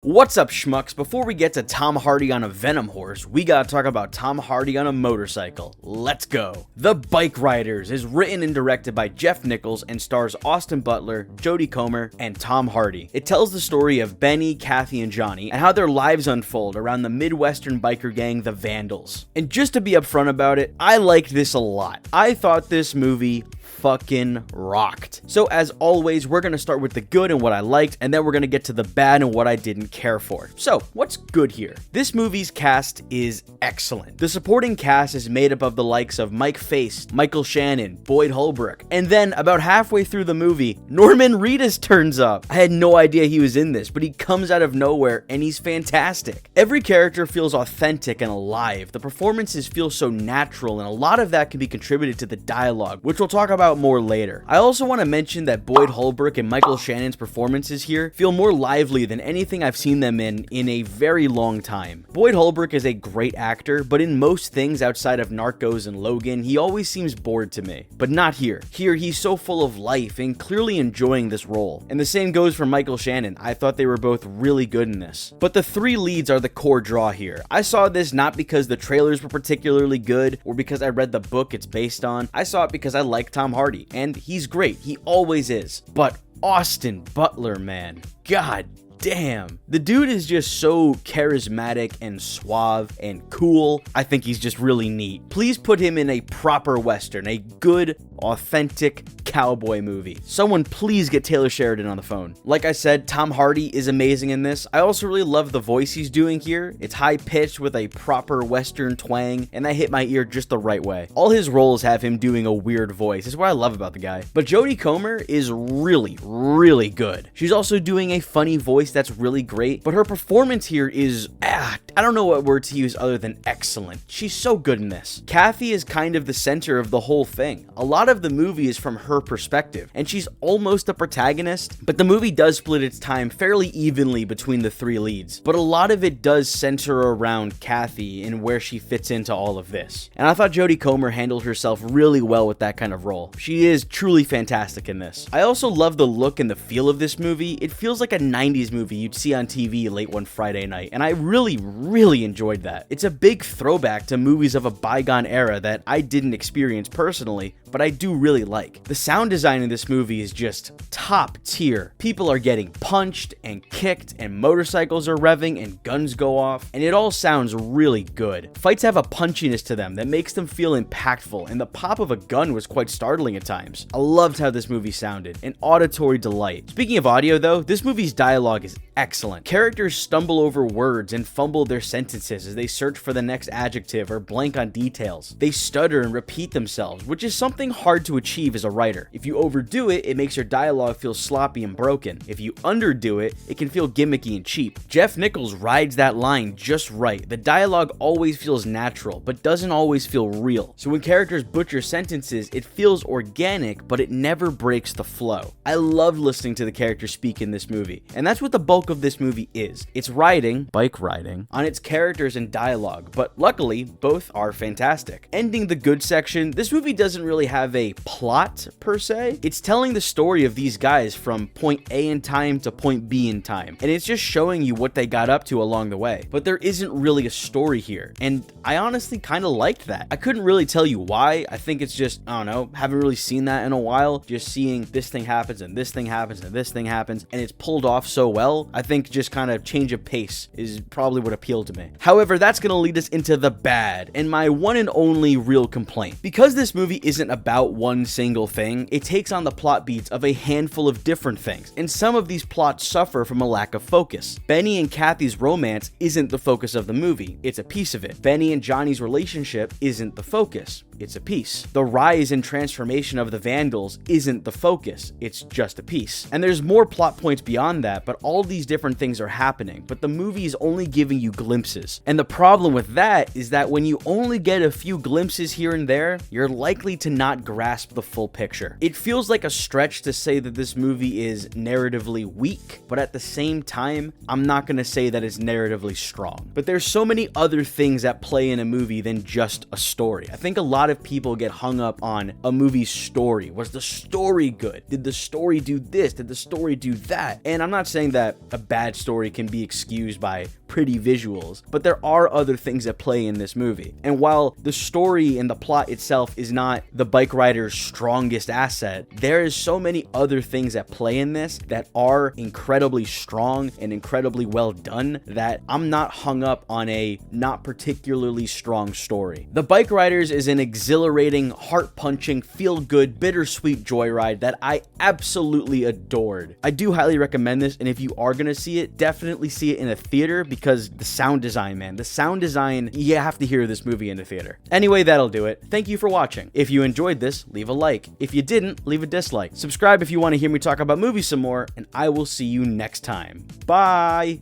What's up, schmucks? Before we get to Tom Hardy on a Venom horse, we gotta talk about Tom Hardy on a motorcycle. Let's go. The Bikeriders is written and directed by Jeff Nichols and stars Austin Butler, Jodie Comer, and Tom Hardy. It tells the story of Benny, Kathy, and Johnny, and how their lives unfold around the Midwestern biker gang, the Vandals. And just to be upfront about it, I liked this a lot. I thought this movie fucking rocked. So as always, we're gonna start with the good and what I liked, and then we're gonna get to the bad and what I didn't care for. So what's good here? This movie's cast is excellent. The supporting cast is made up of the likes of Mike Face, Michael Shannon, Boyd Holbrook, and then about halfway through the movie, Norman Reedus turns up. I had no idea he was in this, but he comes out of nowhere and he's fantastic. Every character feels authentic and alive. The performances feel so natural, and a lot of that can be contributed to the dialogue, which we'll talk about more later. I also want to mention that Boyd Holbrook and Michael Shannon's performances here feel more lively than anything I've seen them in a very long time. Boyd Holbrook is a great actor, but in most things outside of Narcos and Logan, he always seems bored to me. But not here. Here, he's so full of life and clearly enjoying this role. And the same goes for Michael Shannon. I thought they were both really good in this. But the three leads are the core draw here. I saw this not because the trailers were particularly good or because I read the book it's based on. I saw it because I like Tom Hardy, and he's great. He always is. But Austin Butler, man, god damn. The dude is just so charismatic and suave and cool. I think he's just really neat. Please put him in a proper Western, a good, authentic cowboy movie. Someone please get Taylor Sheridan on the phone. Like I said, Tom Hardy is amazing in this. I also really love the voice he's doing here. It's high-pitched with a proper Western twang, and that hit my ear just the right way. All his roles have him doing a weird voice. That's what I love about the guy. But Jodie Comer is really, really good. She's also doing a funny voice that's really great, but her performance here is, I don't know what word to use other than excellent. She's so good in this. Kathy is kind of the center of the whole thing. A lot of the movie is from her perspective, and she's almost a protagonist, but the movie does split its time fairly evenly between the three leads. But a lot of it does center around Kathy and where she fits into all of this. And I thought Jodie Comer handled herself really well with that kind of role. She is truly fantastic in this. I also love the look and the feel of this movie. It feels like a 90s movie you'd see on TV late one Friday night, and I really enjoyed that. It's a big throwback to movies of a bygone era that I didn't experience personally, but I do really like. The sound design in this movie is just top tier. People are getting punched and kicked, and motorcycles are revving and guns go off, and it all sounds really good. Fights have a punchiness to them that makes them feel impactful, and the pop of a gun was quite startling at times. I loved how this movie sounded, an auditory delight. Speaking of audio though, this movie's dialogue is excellent. Characters stumble over words and fumble their sentences as they search for the next adjective or blank on details. They stutter and repeat themselves, which is something hard to achieve as a writer. If you overdo it, it makes your dialogue feel sloppy and broken. If you underdo it, it can feel gimmicky and cheap. Jeff Nichols rides that line just right. The dialogue always feels natural, but doesn't always feel real. So when characters butcher sentences, it feels organic, but it never breaks the flow. I loved listening to the characters speak in this movie, and that's what the bulk of this movie is. It's bike riding, on its characters and dialogue, but luckily, both are fantastic. Ending the good section, this movie doesn't really have a plot per se. It's telling the story of these guys from point A in time to point B in time, and it's just showing you what they got up to along the way. But there isn't really a story here, and I honestly kind of liked that. I couldn't really tell you why. I think it's just, I don't know, haven't really seen that in a while. Just seeing this thing happens and this thing happens and this thing happens, and it's pulled off so well. I think just kind of change of pace is probably what appealed to me. However, that's going to lead us into the bad, and my one and only real complaint. Because this movie isn't about one single thing, it takes on the plot beats of a handful of different things, and some of these plots suffer from a lack of focus. Benny and Kathy's romance isn't the focus of the movie, it's a piece of it. Benny and Johnny's relationship isn't the focus, it's a piece. The rise and transformation of the Vandals isn't the focus, it's just a piece. And there's more plot points beyond that, but all these different things are happening, but the movie is only giving you glimpses. And the problem with that is that when you only get a few glimpses here and there, you're likely to not grasp the full picture. It feels like a stretch to say that this movie is narratively weak, but at the same time, I'm not gonna say that it's narratively strong. But there's so many other things at play in a movie than just a story. I think a lot lot of people get hung up on a movie's story. Was the story good? Did the story do this? Did the story do that? And I'm not saying that a bad story can be excused by pretty visuals, but there are other things at play in this movie. And while the story and the plot itself is not the bike rider's strongest asset, there is so many other things at play in this that are incredibly strong and incredibly well done that I'm not hung up on a not particularly strong story. The Bikeriders is an exhilarating, heart-punching, feel-good, bittersweet joyride that I absolutely adored. I do highly recommend this, and if you are gonna see it, definitely see it in a theater, because the sound design, man, the sound design, you have to hear this movie in the theater. Anyway, that'll do it. Thank you for watching. If you enjoyed this, leave a like. If you didn't, leave a dislike. Subscribe if you want to hear me talk about movies some more, and I will see you next time. Bye!